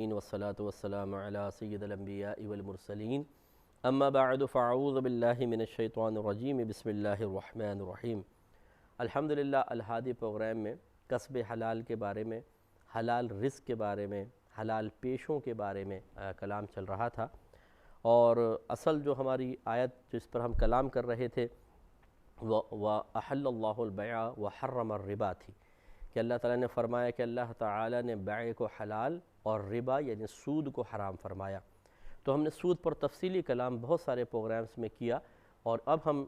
والصلاة والسلام على سید الانبیاء والمرسلین اما بعد فاعوذ باللہ من الشیطان الرجیم بسم اللہ الرحمن الرحیم۔ الحمدللہ الہادی پروگرام میں کسب حلال کے بارے میں، حلال رزق کے بارے میں، حلال پیشوں کے بارے میں کلام چل رہا تھا، اور اصل جو ہماری آیت جس پر ہم کلام کر رہے تھے وَأَحَلَّ اللَّهُ الْبَيْعَ وَحَرَّمَ الرِّبَا تھی، کہ اللہ تعالیٰ نے فرمایا کہ اللہ تعالیٰ نے بیع کو حلال اور ربا یعنی سود کو حرام فرمایا۔ تو ہم نے سود پر تفصیلی کلام بہت سارے پروگرامز میں کیا، اور اب ہم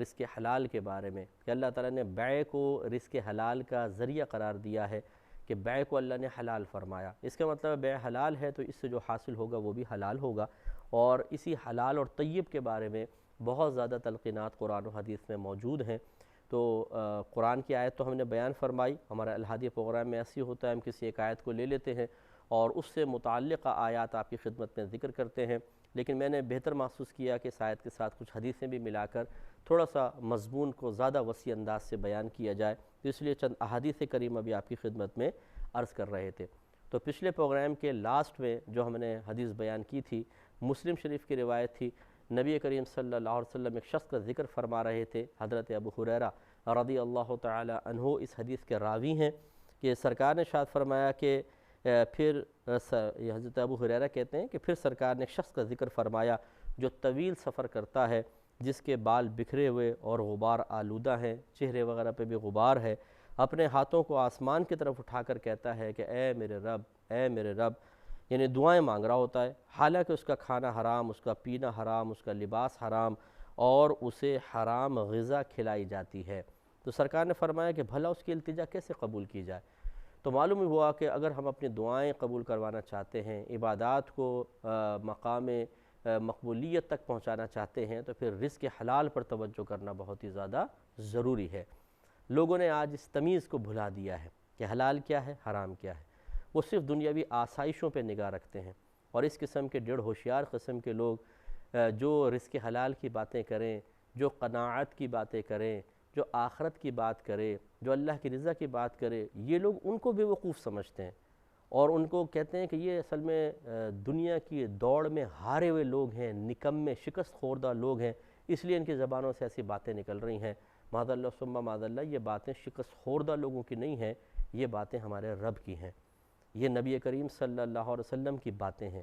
رزق حلال کے بارے میں، کہ اللہ تعالیٰ نے بیع کو رزق حلال کا ذریعہ قرار دیا ہے، کہ بیع کو اللہ نے حلال فرمایا۔ اس کا مطلب بیع حلال ہے تو اس سے جو حاصل ہوگا وہ بھی حلال ہوگا، اور اسی حلال اور طیب کے بارے میں بہت زیادہ تلقینات قرآن و حدیث میں موجود ہیں۔ تو قرآن کی آیت تو ہم نے بیان فرمائی، ہمارا الہادی پروگرام میں ایسی ہوتا ہے، ہم کسی ایک آیت کو لے لیتے ہیں اور اس سے متعلقہ آیات آپ کی خدمت میں ذکر کرتے ہیں، لیکن میں نے بہتر محسوس کیا کہ اس آیت کے ساتھ کچھ حدیثیں بھی ملا کر تھوڑا سا مضمون کو زیادہ وسیع انداز سے بیان کیا جائے، تو اس لیے چند احادیث کریمہ بھی آپ کی خدمت میں عرض کر رہے تھے۔ تو پچھلے پروگرام کے لاسٹ میں جو ہم نے حدیث بیان کی تھی، مسلم شریف کی روایت تھی، نبی کریم صلی اللہ علیہ وسلم ایک شخص کا ذکر فرما رہے تھے، حضرت ابو ہریرہ رضی اللہ تعالی عنہ اس حدیث کے راوی ہیں، کہ سرکار نے ارشاد فرمایا کہ پھر حضرت ابو ہریرہ کہتے ہیں کہ پھر سرکار نے ایک شخص کا ذکر فرمایا جو طویل سفر کرتا ہے، جس کے بال بکھرے ہوئے اور غبار آلودہ ہیں، چہرے وغیرہ پہ بھی غبار ہے، اپنے ہاتھوں کو آسمان کی طرف اٹھا کر کہتا ہے کہ اے میرے رب، اے میرے رب، یعنی دعائیں مانگ رہا ہوتا ہے، حالانکہ اس کا کھانا حرام، اس کا پینا حرام، اس کا لباس حرام، اور اسے حرام غذا کھلائی جاتی ہے۔ تو سرکار نے فرمایا کہ بھلا اس کی التجا کیسے قبول کی جائے؟ تو معلوم ہوا کہ اگر ہم اپنی دعائیں قبول کروانا چاہتے ہیں، عبادات کو مقام مقبولیت تک پہنچانا چاہتے ہیں، تو پھر رزق حلال پر توجہ کرنا بہت ہی زیادہ ضروری ہے۔ لوگوں نے آج اس تمیز کو بھلا دیا ہے کہ حلال کیا ہے، حرام کیا ہے، وہ صرف دنیاوی آسائشوں پہ نگاہ رکھتے ہیں، اور اس قسم کے ڈیڑھ ہوشیار قسم کے لوگ جو رزق حلال کی باتیں کریں، جو قناعت کی باتیں کریں، جو آخرت کی بات کرے، جو اللہ کی رضا کی بات کرے، یہ لوگ ان کو بے وقوف سمجھتے ہیں، اور ان کو کہتے ہیں کہ یہ اصل میں دنیا کی دوڑ میں ہارے ہوئے لوگ ہیں، نکمے شکست خوردہ لوگ ہیں، اس لیے ان کی زبانوں سے ایسی باتیں نکل رہی ہیں۔ معاذ اللہ ثم معاذ اللہ، یہ باتیں شکست خوردہ لوگوں کی نہیں ہیں، یہ باتیں ہمارے رب کی ہیں، یہ نبی کریم صلی اللہ علیہ وسلم کی باتیں ہیں۔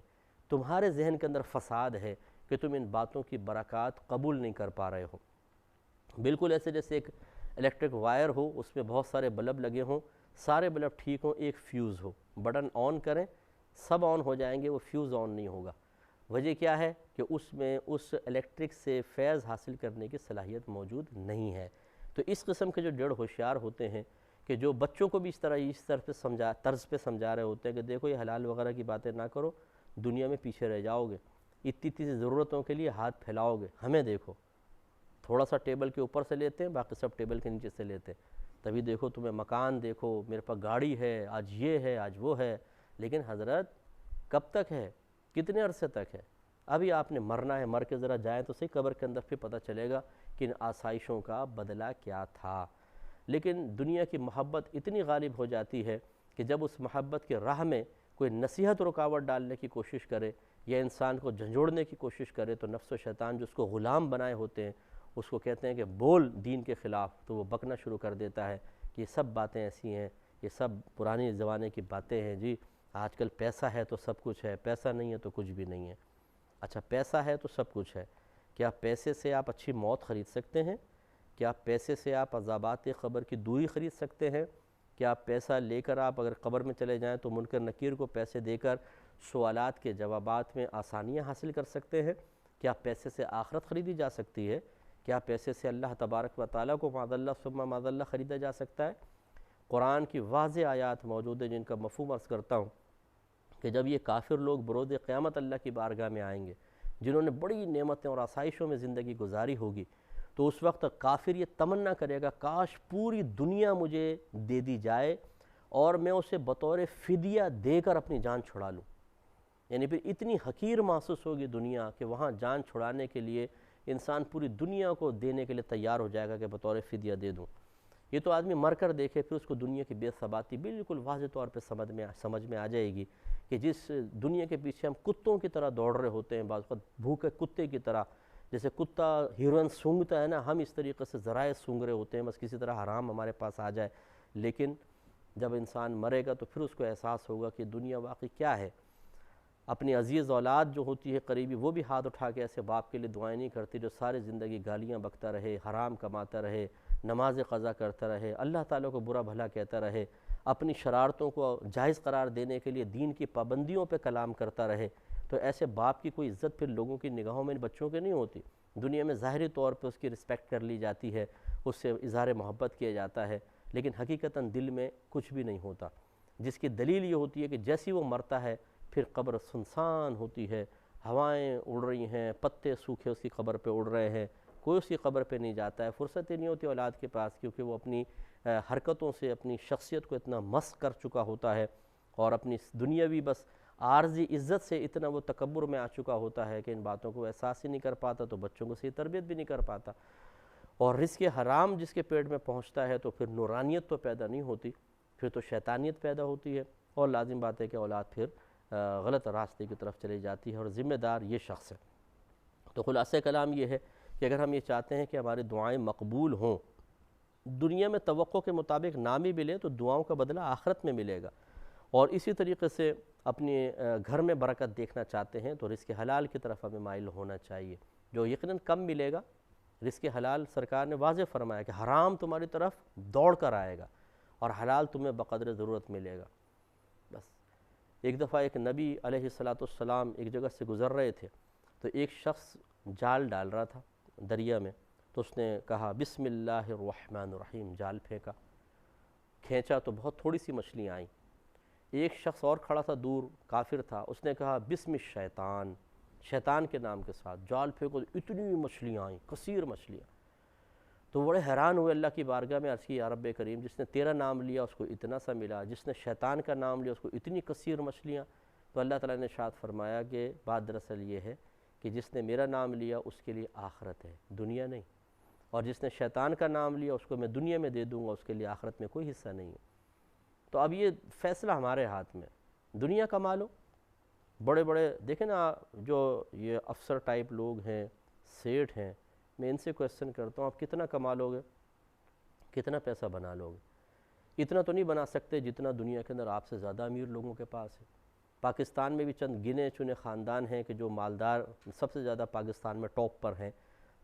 تمہارے ذہن کے اندر فساد ہے کہ تم ان باتوں کی برکات قبول نہیں کر پا رہے ہو۔ بالکل ایسے جیسے ایک الیکٹرک وائر ہو، اس میں بہت سارے بلب لگے ہوں، سارے بلب ٹھیک ہوں، ایک فیوز ہو، بٹن آن کریں سب آن ہو جائیں گے، وہ فیوز آن نہیں ہوگا۔ وجہ کیا ہے کہ اس میں اس الیکٹرک سے فیض حاصل کرنے کی صلاحیت موجود نہیں ہے۔ تو اس قسم کے جو ڈیڑھ ہوشیار ہوتے ہیں، کہ جو بچوں کو بھی اس طرز پہ سمجھا رہے ہوتے ہیں کہ دیکھو یہ حلال وغیرہ کی باتیں نہ کرو، دنیا میں پیچھے رہ جاؤ گے، اتنی سی ضرورتوں کے لیے ہاتھ پھیلاؤ گے، ہمیں دیکھو تھوڑا سا ٹیبل کے اوپر سے لیتے ہیں، باقی سب ٹیبل کے نیچے سے لیتے ہیں، تبھی دیکھو تمہیں مکان، دیکھو میرے پاس گاڑی ہے، آج یہ ہے، آج وہ ہے۔ لیکن حضرت کب تک ہے، کتنے عرصے تک ہے؟ ابھی آپ نے مرنا ہے، مر کے ذرا جائیں تو صحیح قبر کے اندر، پھر پتہ چلے گا کہ ان آسائشوں کا بدلہ کیا تھا۔ لیکن دنیا کی محبت اتنی غالب ہو جاتی ہے کہ جب اس محبت کے راہ میں کوئی نصیحت رکاوٹ ڈالنے کی کوشش کرے یا انسان کو جھنجھوڑنے کی کوشش کرے، تو نفس و شیطان جو اس کو غلام بنائے ہوتے ہیں، اس کو کہتے ہیں کہ بول دین کے خلاف، تو وہ بکنا شروع کر دیتا ہے کہ یہ سب باتیں ایسی ہیں، یہ سب پرانی زمانے کی باتیں ہیں، جی آج کل پیسہ ہے تو سب کچھ ہے، پیسہ نہیں ہے تو کچھ بھی نہیں ہے۔ اچھا پیسہ ہے تو سب کچھ ہے، کیا پیسے سے آپ اچھی موت خرید سکتے ہیں؟ کیا پیسے سے آپ عذابات قبر کی دوری خرید سکتے ہیں؟ کیا پیسہ لے کر آپ اگر قبر میں چلے جائیں تو منکر نکیر کو پیسے دے کر سوالات کے جوابات میں آسانیاں حاصل کر سکتے ہیں؟ کیا پیسے سے آخرت خریدی جا سکتی ہے؟ کیا پیسے سے اللہ تبارک و تعالیٰ کو معاذ اللہ ثم معاذ اللہ خریدا جا سکتا ہے؟ قرآن کی واضح آیات موجود ہیں جن کا مفہوم عرض کرتا ہوں، کہ جب یہ کافر لوگ بروز قیامت اللہ کی بارگاہ میں آئیں گے، جنہوں نے بڑی نعمتیں اور آسائشوں میں زندگی گزاری ہوگی، تو اس وقت کافر یہ تمنا کرے گا کاش پوری دنیا مجھے دے دی جائے اور میں اسے بطور فدیہ دے کر اپنی جان چھڑا لوں۔ یعنی پھر اتنی حقیر محسوس ہوگی دنیا کہ وہاں جان چھڑانے کے لیے انسان پوری دنیا کو دینے کے لیے تیار ہو جائے گا کہ بطور فدیہ دے دوں۔ یہ تو آدمی مر کر دیکھے، پھر اس کو دنیا کی بے ثباتی بالکل واضح طور پہ سمجھ میں آ جائے گی کہ جس دنیا کے پیچھے ہم کتوں کی طرح دوڑ رہے ہوتے ہیں، بعض وقت بھوکے کتے کی طرح، جیسے کتا ہیروئن سونگھتا ہے نا، ہم اس طریقے سے ذرائع سونگھ رہے ہوتے ہیں، بس کسی طرح حرام ہمارے پاس آ جائے۔ لیکن جب انسان مرے گا تو پھر اس کو احساس ہوگا کہ دنیا واقعی کیا ہے۔ اپنی عزیز اولاد جو ہوتی ہے قریبی، وہ بھی ہاتھ اٹھا کے ایسے باپ کے لیے دعائیں نہیں کرتی جو ساری زندگی گالیاں بکتا رہے، حرام کماتا رہے، نماز قضا کرتا رہے، اللہ تعالیٰ کو برا بھلا کہتا رہے، اپنی شرارتوں کو جائز قرار دینے کے لیے دین کی پابندیوں پہ کلام کرتا رہے۔ تو ایسے باپ کی کوئی عزت پھر لوگوں کی نگاہوں میں بچوں کے نہیں ہوتی۔ دنیا میں ظاہری طور پہ اس کی رسپیکٹ کر لی جاتی ہے، اس سے اظہار محبت کیا جاتا ہے، لیکن حقیقتاً دل میں کچھ بھی نہیں ہوتا، جس کی دلیل یہ ہوتی ہے کہ جیسی وہ مرتا ہے پھر قبر سنسان ہوتی ہے، ہوائیں اڑ رہی ہیں، پتے سوکھے اس کی قبر پہ اڑ رہے ہیں، کوئی اس کی قبر پہ نہیں جاتا ہے، فرصت ہی نہیں ہوتی اولاد کے پاس، کیونکہ وہ اپنی حرکتوں سے اپنی شخصیت کو اتنا مس کر چکا ہوتا ہے، اور اپنی دنیاوی بس عارضی عزت سے اتنا وہ تکبر میں آ چکا ہوتا ہے کہ ان باتوں کو احساس ہی نہیں کر پاتا، تو بچوں کو صحیح تربیت بھی نہیں کر پاتا۔ اور رزق حرام جس کے پیٹ میں پہنچتا ہے تو پھر نورانیت تو پیدا نہیں ہوتی، پھر تو شیطانیت پیدا ہوتی ہے، اور لازم بات ہے کہ اولاد پھر غلط راستے کی طرف چلی جاتی ہے، اور ذمہ دار یہ شخص ہے۔ تو خلاصہ کلام یہ ہے کہ اگر ہم یہ چاہتے ہیں کہ ہماری دعائیں مقبول ہوں، دنیا میں توقع کے مطابق نہ بھی ملے تو دعاؤں کا بدلہ آخرت میں ملے گا، اور اسی طریقے سے اپنے گھر میں برکت دیکھنا چاہتے ہیں تو رزق حلال کی طرف ہمیں مائل ہونا چاہیے، جو یقیناً کم ملے گا۔ رزق حلال سرکار نے واضح فرمایا کہ حرام تمہاری طرف دوڑ کر آئے گا اور حلال تمہیں بقدر ضرورت ملے گا۔ بس ایک دفعہ ایک نبی علیہ السلام ایک جگہ سے گزر رہے تھے، تو ایک شخص جال ڈال رہا تھا دریا میں، تو اس نے کہا بسم اللہ الرحمن الرحیم، جال پھینکا، کھینچا تو بہت تھوڑی سی مچھلیاں آئیں۔ ایک شخص اور کھڑا تھا دور، کافر تھا، اس نے کہا بسم الشیطان، شیطان کے نام کے ساتھ جال پھینکو تو اتنی مچھلیاں آئیں، کثیر مچھلیاں۔ تو بڑے حیران ہوئے، اللہ کی بارگاہ میں عرض کی یا رب کریم، جس نے تیرا نام لیا اس کو اتنا سا ملا، جس نے شیطان کا نام لیا اس کو اتنی کثیر مچھلیاں۔ تو اللہ تعالیٰ نے ارشاد فرمایا کہ بات دراصل یہ ہے کہ جس نے میرا نام لیا اس کے لیے آخرت ہے، دنیا نہیں، اور جس نے شیطان کا نام لیا اس کو میں دنیا میں دے دوں گا، اس کے لیے آخرت میں کوئی حصہ نہیں ہے۔ تو اب یہ فیصلہ ہمارے ہاتھ میں، دنیا کما لو۔ بڑے بڑے دیکھیں نا، جو یہ افسر ٹائپ لوگ ہیں، سیٹھ ہیں، میں ان سے کویسچن کرتا ہوں آپ کتنا کما لو گے، کتنا پیسہ بنا لو گے؟ اتنا تو نہیں بنا سکتے جتنا دنیا کے اندر آپ سے زیادہ امیر لوگوں کے پاس ہے۔ پاکستان میں بھی چند گنے چنے خاندان ہیں کہ جو مالدار سب سے زیادہ پاکستان میں ٹاپ پر ہیں،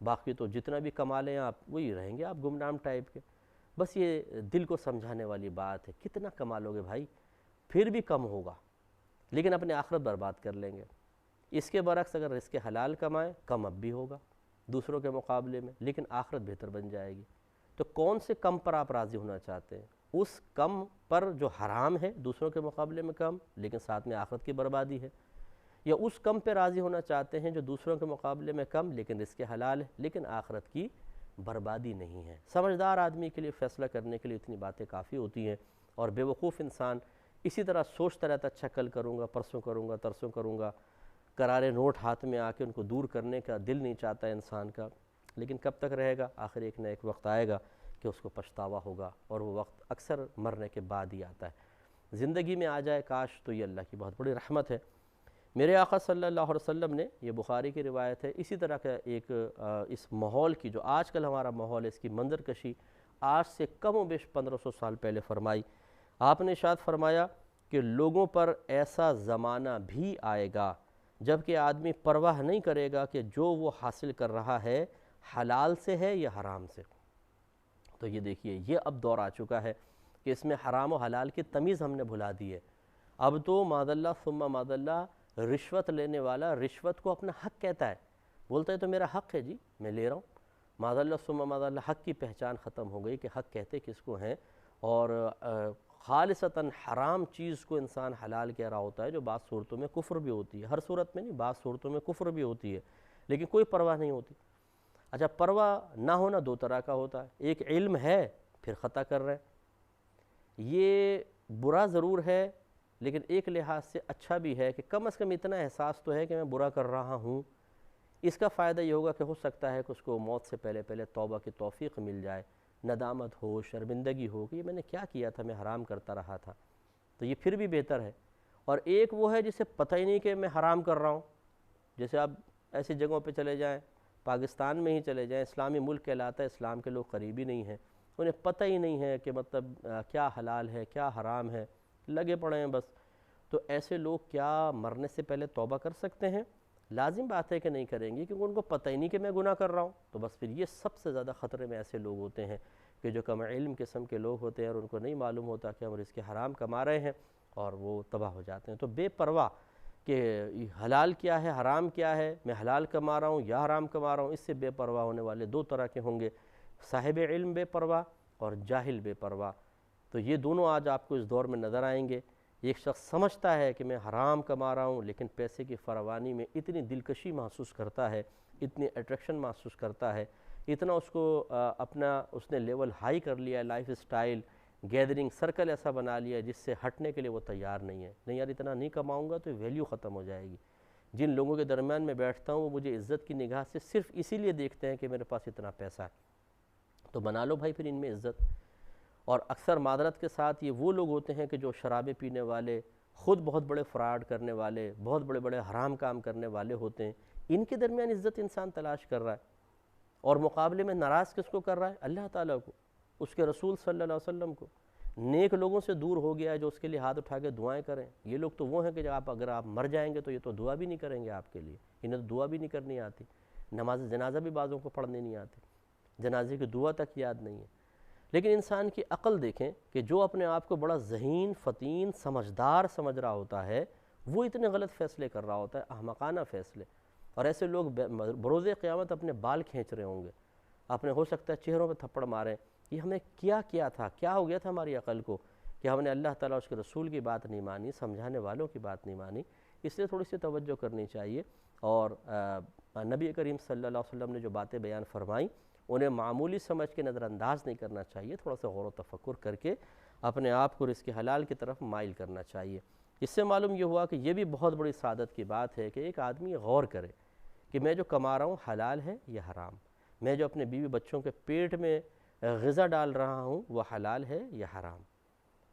باقی تو جتنا بھی کما لیں آپ وہی رہیں گے، آپ گمنام ٹائپ کے۔ بس یہ دل کو سمجھانے والی بات ہے، کتنا کما لو گے بھائی، پھر بھی کم ہوگا، لیکن اپنے آخرت برباد کر لیں گے۔ اس کے برعکس اگر رزق حلال کمائیں، کم اب بھی ہوگا دوسروں کے مقابلے میں، لیکن آخرت بہتر بن جائے گی۔ تو کون سے کم پر آپ راضی ہونا چاہتے ہیں؟ اس کم پر جو حرام ہے دوسروں کے مقابلے میں کم لیکن ساتھ میں آخرت کی بربادی ہے، یا اس کم پہ راضی ہونا چاہتے ہیں جو دوسروں کے مقابلے میں کم لیکن رزق حلال ہے لیکن آخرت کی بربادی نہیں ہے؟ سمجھدار آدمی کے لیے فیصلہ کرنے کے لیے اتنی باتیں کافی ہوتی ہیں، اور بے وقوف انسان اسی طرح سوچتا رہتا، اچھا کل کروں گا، پرسوں کروں گا، ترسوں کروں گا، کرارے نوٹ ہاتھ میں آ کے ان کو دور کرنے کا دل نہیں چاہتا انسان کا، لیکن کب تک رہے گا؟ آخر ایک نہ ایک وقت آئے گا کہ اس کو پچھتاوا ہوگا، اور وہ وقت اکثر مرنے کے بعد ہی آتا ہے۔ زندگی میں آ جائے کاش تو یہ اللہ کی بہت بڑی رحمت ہے۔ میرے آقا صلی اللہ علیہ وسلم نے، یہ بخاری کی روایت ہے، اسی طرح کا ایک اس ماحول کی، جو آج کل ہمارا ماحول ہے، اس کی منظر کشی آج سے کم و بیش 1500 سال پہلے فرمائی۔ آپ نے ارشاد فرمایا کہ لوگوں پر ایسا زمانہ بھی آئے گا جب کہ آدمی پرواہ نہیں کرے گا کہ جو وہ حاصل کر رہا ہے حلال سے ہے یا حرام سے۔ تو یہ دیکھیے، یہ اب دور آ چکا ہے کہ اس میں حرام و حلال کی تمیز ہم نے بھلا دی ہے۔ اب تو معاذ اللہ ثم معاذ اللہ رشوت لینے والا رشوت کو اپنا حق کہتا ہے، بولتا ہے تو میرا حق ہے جی، میں لے رہا ہوں۔ معاذ اللہ ثم معاذ اللہ حق کی پہچان ختم ہو گئی کہ حق کہتے کس کو ہیں، اور خالصتاً حرام چیز کو انسان حلال کہہ رہا ہوتا ہے، جو بعض صورتوں میں کفر بھی ہوتی ہے، ہر صورت میں نہیں، بعض صورتوں میں کفر بھی ہوتی ہے، لیکن کوئی پرواہ نہیں ہوتی۔ اچھا، پرواہ نہ ہونا دو طرح کا ہوتا ہے، ایک علم ہے پھر خطا کر رہے ہیں، یہ برا ضرور ہے لیکن ایک لحاظ سے اچھا بھی ہے کہ کم از کم اتنا احساس تو ہے کہ میں برا کر رہا ہوں۔ اس کا فائدہ یہ ہوگا کہ ہو سکتا ہے کہ اس کو موت سے پہلے پہلے توبہ کی توفیق مل جائے، ندامت ہو، شرمندگی ہو کہ یہ میں نے کیا کیا تھا، میں حرام کرتا رہا تھا، تو یہ پھر بھی بہتر ہے۔ اور ایک وہ ہے جسے پتہ ہی نہیں کہ میں حرام کر رہا ہوں. جیسے آپ ایسی جگہوں پہ چلے جائیں، پاکستان میں ہی چلے جائیں، اسلامی ملک کہلاتا ہے، اسلام کے لوگ قریبی نہیں ہیں، انہیں پتہ ہی نہیں ہے کہ مطلب کیا حلال ہے کیا حرام ہے، لگے پڑے ہیں بس. تو ایسے لوگ کیا مرنے سے پہلے توبہ کر سکتے ہیں؟ لازم بات ہے کہ نہیں کریں گے، کیونکہ ان کو پتہ ہی نہیں کہ میں گناہ کر رہا ہوں. تو بس پھر یہ سب سے زیادہ خطرے میں ایسے لوگ ہوتے ہیں کہ جو کم علم قسم کے لوگ ہوتے ہیں اور ان کو نہیں معلوم ہوتا کہ ہم رزق حرام کما رہے ہیں، اور وہ تباہ ہو جاتے ہیں. تو بے پرواہ کہ حلال کیا ہے حرام کیا ہے، میں حلال کما رہا ہوں یا حرام کما رہا ہوں، اس سے بے پرواہ ہونے والے دو طرح کے ہوں گے، صاحب علم بے پرواہ اور جاہل بے پرواہ. تو یہ دونوں آج آپ کو اس دور میں نظر آئیں گے. ایک شخص سمجھتا ہے کہ میں حرام کما رہا ہوں، لیکن پیسے کی فراوانی میں اتنی دلکشی محسوس کرتا ہے، اتنی اٹریکشن محسوس کرتا ہے، اتنا اس کو اپنا اس نے لیول ہائی کر لیا ہے، لائف سٹائل گیدرنگ سرکل ایسا بنا لیا ہے جس سے ہٹنے کے لیے وہ تیار نہیں ہے. نہیں یار اتنا نہیں کماؤں گا تو ویلیو ختم ہو جائے گی. جن لوگوں کے درمیان میں بیٹھتا ہوں وہ مجھے عزت کی نگاہ سے صرف اسی لیے دیکھتے ہیں کہ میرے پاس اتنا پیسہ ہے، تو بنا لو بھائی پھر ان میں عزت. اور اکثر معذرت کے ساتھ یہ وہ لوگ ہوتے ہیں کہ جو شرابیں پینے والے، خود بہت بڑے فراڈ کرنے والے، بہت بڑے بڑے حرام کام کرنے والے ہوتے ہیں، ان کے درمیان عزت انسان تلاش کر رہا ہے، اور مقابلے میں ناراض کس کو کر رہا ہے؟ اللہ تعالیٰ کو، اس کے رسول صلی اللہ علیہ وسلم کو. نیک لوگوں سے دور ہو گیا ہے جو اس کے لیے ہاتھ اٹھا کے دعائیں کریں. یہ لوگ تو وہ ہیں کہ جب اگر آپ مر جائیں گے تو یہ تو دعا بھی نہیں کریں گے آپ کے لیے، انہیں تو دعا بھی نہیں کرنی آتی، نماز جنازہ بھی بعضوں کو پڑھنے نہیں آتی، جنازے کی دعا تک یاد نہیں ہے. لیکن انسان کی عقل دیکھیں کہ جو اپنے آپ کو بڑا ذہین فطین سمجھدار سمجھ رہا ہوتا ہے، وہ اتنے غلط فیصلے کر رہا ہوتا ہے، احمقانہ فیصلے. اور ایسے لوگ بروز قیامت اپنے بال کھینچ رہے ہوں گے، اپنے ہو سکتا ہے چہروں پہ تھپڑ ماریں، یہ ہمیں کیا تھا، کیا ہو گیا تھا ہماری عقل کو کہ ہم نے اللہ تعالیٰ اس کے رسول کی بات نہیں مانی، سمجھانے والوں کی بات نہیں مانی. اس لیے تھوڑی سی توجہ کرنی چاہیے. اور نبی کریم صلی اللہ علیہ وسلم نے جو باتیں بیان فرمائیں انہیں معمولی سمجھ کے نظر انداز نہیں کرنا چاہیے، تھوڑا سا غور و تفکر کر کے اپنے آپ کو رزق حلال کی طرف مائل کرنا چاہیے. اس سے معلوم یہ ہوا کہ یہ بھی بہت بڑی سعادت کی بات ہے کہ ایک آدمی غور کرے کہ میں جو کما رہا ہوں حلال ہے یا حرام، میں جو اپنے بیوی بچوں کے پیٹ میں غذا ڈال رہا ہوں وہ حلال ہے یا حرام.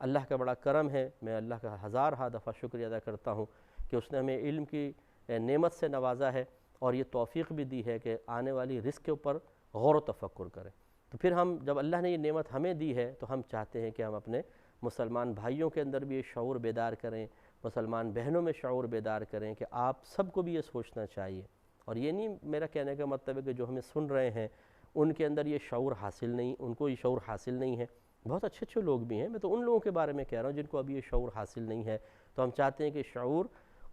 اللہ کا بڑا کرم ہے، میں اللہ کا ہزارہ دفعہ شکریہ ادا کرتا ہوں کہ اس نے ہمیں علم کی نعمت سے نوازا ہے اور یہ توفیق بھی دی ہے کہ آنے والی رزق کے اوپر غور و تفکر کریں. تو پھر ہم جب اللہ نے یہ نعمت ہمیں دی ہے تو ہم چاہتے ہیں کہ ہم اپنے مسلمان بھائیوں کے اندر بھی یہ شعور بیدار کریں، مسلمان بہنوں میں شعور بیدار کریں کہ آپ سب کو بھی یہ سوچنا چاہیے. اور یہ نہیں میرا کہنے کا مطلب ہے کہ جو ہمیں سن رہے ہیں ان کے اندر یہ شعور حاصل نہیں، ان کو یہ شعور حاصل نہیں ہے. بہت اچھے لوگ بھی ہیں، میں تو ان لوگوں کے بارے میں کہہ رہا ہوں جن کو ابھی یہ شعور حاصل نہیں ہے. تو ہم چاہتے ہیں کہ شعور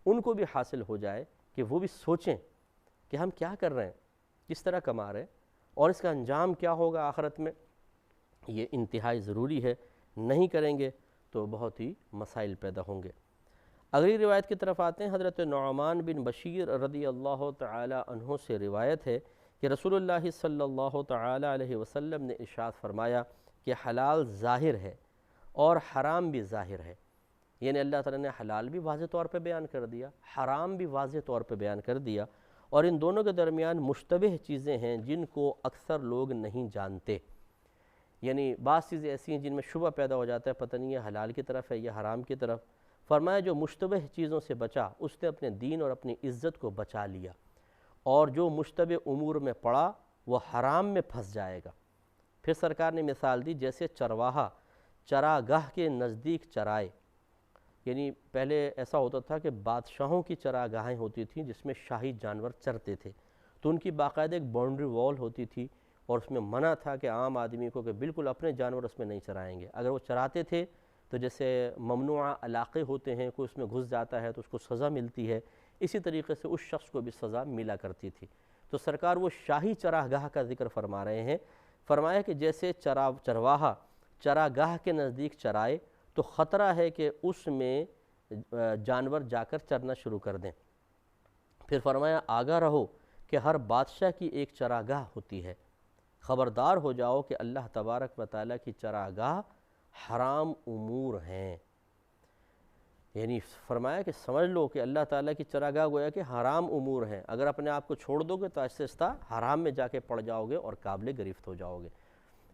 ان کو بھی حاصل ہو جائے کہ وہ بھی سوچیں کہ ہم کیا کر رہے ہیں، کس طرح کما رہے ہیں، اور اس کا انجام کیا ہوگا آخرت میں. یہ انتہائی ضروری ہے، نہیں کریں گے تو بہت ہی مسائل پیدا ہوں گے. اگلی روایت کی طرف آتے ہیں. حضرت نعمان بن بشیر رضی اللہ تعالی عنہ سے روایت ہے کہ رسول اللہ صلی اللہ تعالی علیہ وسلم نے ارشاد فرمایا کہ حلال ظاہر ہے اور حرام بھی ظاہر ہے. یعنی اللہ تعالیٰ نے حلال بھی واضح طور پہ بیان کر دیا، حرام بھی واضح طور پہ بیان کر دیا، اور ان دونوں کے درمیان مشتبہ چیزیں ہیں جن کو اکثر لوگ نہیں جانتے. یعنی بعض چیزیں ایسی ہیں جن میں شبہ پیدا ہو جاتا ہے، پتہ نہیں یہ حلال کی طرف ہے یا حرام کی طرف. فرمایا جو مشتبہ چیزوں سے بچا اس نے اپنے دین اور اپنی عزت کو بچا لیا، اور جو مشتبہ امور میں پڑا وہ حرام میں پھنس جائے گا. پھر سرکار نے مثال دی جیسے چرواہا چراگاہ کے نزدیک چرائے. یعنی پہلے ایسا ہوتا تھا کہ بادشاہوں کی چراگاہیں ہوتی تھیں جس میں شاہی جانور چرتے تھے، تو ان کی باقاعدہ ایک باؤنڈری وال ہوتی تھی، اور اس میں منع تھا کہ عام آدمی کو کہ بالکل اپنے جانور اس میں نہیں چرائیں گے. اگر وہ چراتے تھے تو جیسے ممنوعہ علاقے ہوتے ہیں، کوئی اس میں گھس جاتا ہے تو اس کو سزا ملتی ہے، اسی طریقے سے اس شخص کو بھی سزا ملا کرتی تھی. تو سرکار وہ شاہی چراگاہ کا ذکر فرما رہے ہیں. فرمایا کہ جیسے چرواہا چراگاہ کے نزدیک چرائے تو خطرہ ہے کہ اس میں جانور جا کر چرنا شروع کر دیں. پھر فرمایا آگاہ رہو کہ ہر بادشاہ کی ایک چراگاہ ہوتی ہے، خبردار ہو جاؤ کہ اللہ تبارک و تعالیٰ کی چراگاہ حرام امور ہیں. یعنی فرمایا کہ سمجھ لو کہ اللہ تعالیٰ کی چراگاہ گویا کہ حرام امور ہیں، اگر اپنے آپ کو چھوڑ دو گے تو آہستہ آہستہ حرام میں جا کے پڑ جاؤ گے اور قابل گرفت ہو جاؤ گے.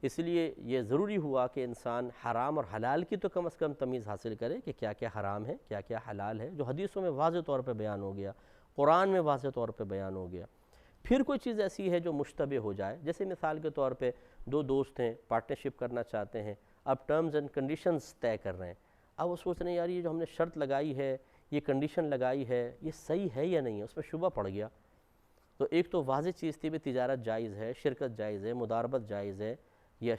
اس لیے یہ ضروری ہوا کہ انسان حرام اور حلال کی تو کم از کم تمیز حاصل کرے کہ کیا کیا حرام ہے کیا کیا حلال ہے، جو حدیثوں میں واضح طور پہ بیان ہو گیا، قرآن میں واضح طور پہ بیان ہو گیا۔ پھر کوئی چیز ایسی ہے جو مشتبہ ہو جائے، جیسے مثال کے طور پہ دو دوست ہیں، پارٹنرشپ کرنا چاہتے ہیں، اب ٹرمز اینڈ کنڈیشنز طے کر رہے ہیں، اب وہ سوچ رہے ہیں یار یہ جو ہم نے شرط لگائی ہے، یہ کنڈیشن لگائی ہے، یہ صحیح ہے یا نہیں ہے، اس میں شبہ پڑ گیا۔ تو ایک تو واضح چیز تھی بھی تجارت جائز ہے، شرکت جائز ہے، مداربت جائز ہے، یہ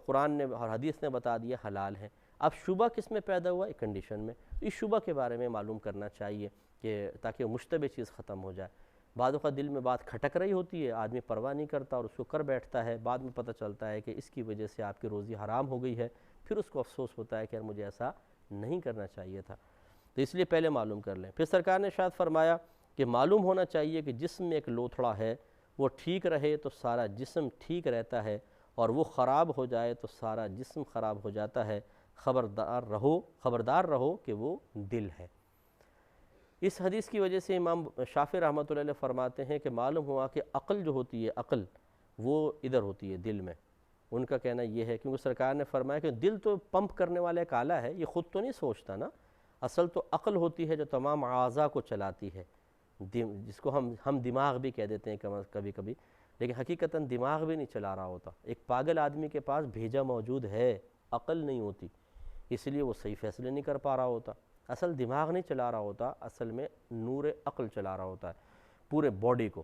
قرآن نے اور حدیث نے بتا دیا حلال ہے۔ اب شبہ کس میں پیدا ہوا؟ ایک کنڈیشن میں۔ اس شبہ کے بارے میں معلوم کرنا چاہیے کہ تاکہ مشتبہ چیز ختم ہو جائے۔ بعض اوقات دل میں بات کھٹک رہی ہوتی ہے، آدمی پرواہ نہیں کرتا اور اس کو کر بیٹھتا ہے، بعد میں پتہ چلتا ہے کہ اس کی وجہ سے آپ کی روزی حرام ہو گئی ہے، پھر اس کو افسوس ہوتا ہے کہ یار مجھے ایسا نہیں کرنا چاہیے تھا۔ تو اس لیے پہلے معلوم کر لیں۔ پھر سرکار نے ارشاد فرمایا کہ معلوم ہونا چاہیے کہ جسم میں ایک لوتھڑا ہے، وہ ٹھیک رہے تو سارا جسم ٹھیک رہتا ہے، اور وہ خراب ہو جائے تو سارا جسم خراب ہو جاتا ہے۔ خبردار رہو کہ وہ دل ہے۔ اس حدیث کی وجہ سے امام شافعی رحمۃ اللہ علیہ فرماتے ہیں کہ معلوم ہوا کہ عقل جو ہوتی ہے، عقل وہ ادھر ہوتی ہے دل میں۔ ان کا کہنا یہ ہے کیونکہ سرکار نے فرمایا کہ دل تو پمپ کرنے والا ایک آلہ ہے، یہ خود تو نہیں سوچتا نا، اصل تو عقل ہوتی ہے جو تمام اعضاء کو چلاتی ہے، جس کو ہم دماغ بھی کہہ دیتے ہیں کبھی کبھی، لیکن حقیقتاً دماغ بھی نہیں چلا رہا ہوتا۔ ایک پاگل آدمی کے پاس بھیجا موجود ہے، عقل نہیں ہوتی، اس لیے وہ صحیح فیصلے نہیں کر پا رہا ہوتا۔ اصل دماغ نہیں چلا رہا ہوتا، اصل میں نور عقل چلا رہا ہوتا ہے پورے باڈی کو۔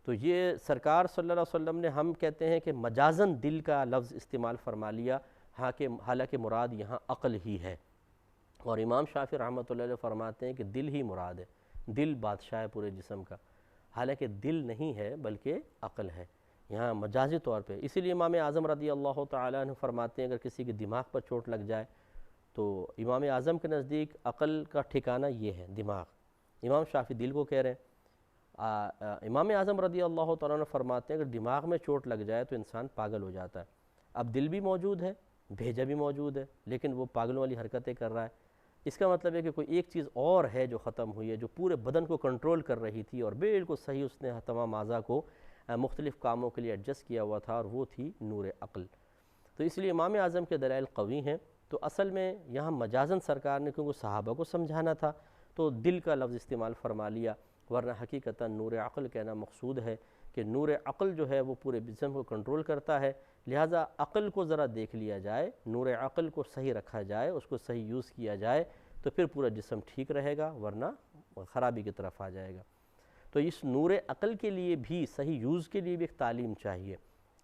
تو یہ سرکار صلی اللہ علیہ وسلم نے، ہم کہتے ہیں کہ مجازاً دل کا لفظ استعمال فرما لیا، حالانکہ مراد یہاں عقل ہی ہے، اور امام شافعی رحمۃ اللہ علیہ فرماتے ہیں کہ دل ہی مراد ہے، دل بادشاہ ہے پورے جسم کا، حالانکہ دل نہیں ہے بلکہ عقل ہے یہاں مجازی طور پہ۔ اسی لیے امام اعظم رضی اللہ تعالیٰ عنہ فرماتے ہیں اگر کسی کے دماغ پر چوٹ لگ جائے تو امام اعظم کے نزدیک عقل کا ٹھکانہ یہ ہے دماغ، امام شافعی دل کو کہہ رہے ہیں۔ امام اعظم رضی اللہ تعالیٰ عنہ فرماتے ہیں اگر دماغ میں چوٹ لگ جائے تو انسان پاگل ہو جاتا ہے۔ اب دل بھی موجود ہے، بھیجا بھی موجود ہے، لیکن وہ پاگلوں والی حرکتیں کر رہا ہے۔ اس کا مطلب ہے کہ کوئی ایک چیز اور ہے جو ختم ہوئی ہے، جو پورے بدن کو کنٹرول کر رہی تھی اور بالکل صحیح اس نے تمام اعضاء کو مختلف کاموں کے لیے ایڈجسٹ کیا ہوا تھا، اور وہ تھی نور عقل۔ تو اس لیے امام اعظم کے دلائل قوی ہیں۔ تو اصل میں یہاں مجازاً سرکار نے کیونکہ صحابہ کو سمجھانا تھا تو دل کا لفظ استعمال فرما لیا، ورنہ حقیقتاً نور عقل کہنا مقصود ہے کہ نور عقل جو ہے وہ پورے جسم کو کنٹرول کرتا ہے، لہٰذا عقل کو ذرا دیکھ لیا جائے، نور عقل کو صحیح رکھا جائے، اس کو صحیح یوز کیا جائے تو پھر پورا جسم ٹھیک رہے گا، ورنہ خرابی کی طرف آ جائے گا۔ تو اس نور عقل کے لیے بھی، صحیح یوز کے لیے بھی ایک تعلیم چاہیے،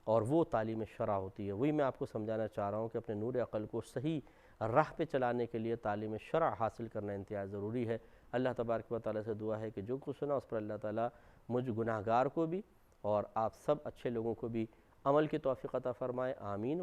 اور وہ تعلیم شرع ہوتی ہے۔ وہی میں آپ کو سمجھانا چاہ رہا ہوں کہ اپنے نور عقل کو صحیح راہ پہ چلانے کے لیے تعلیم شرع حاصل کرنا انتہائی ضروری ہے۔ اللہ تبارک و تعالیٰ سے دعا ہے کہ جو کچھ سنا اس پر اللہ تعالیٰ مجھ گناہگار کو بھی اور آپ سب اچھے لوگوں کو بھی عمل کی توفیق عطا فرمائے، آمین۔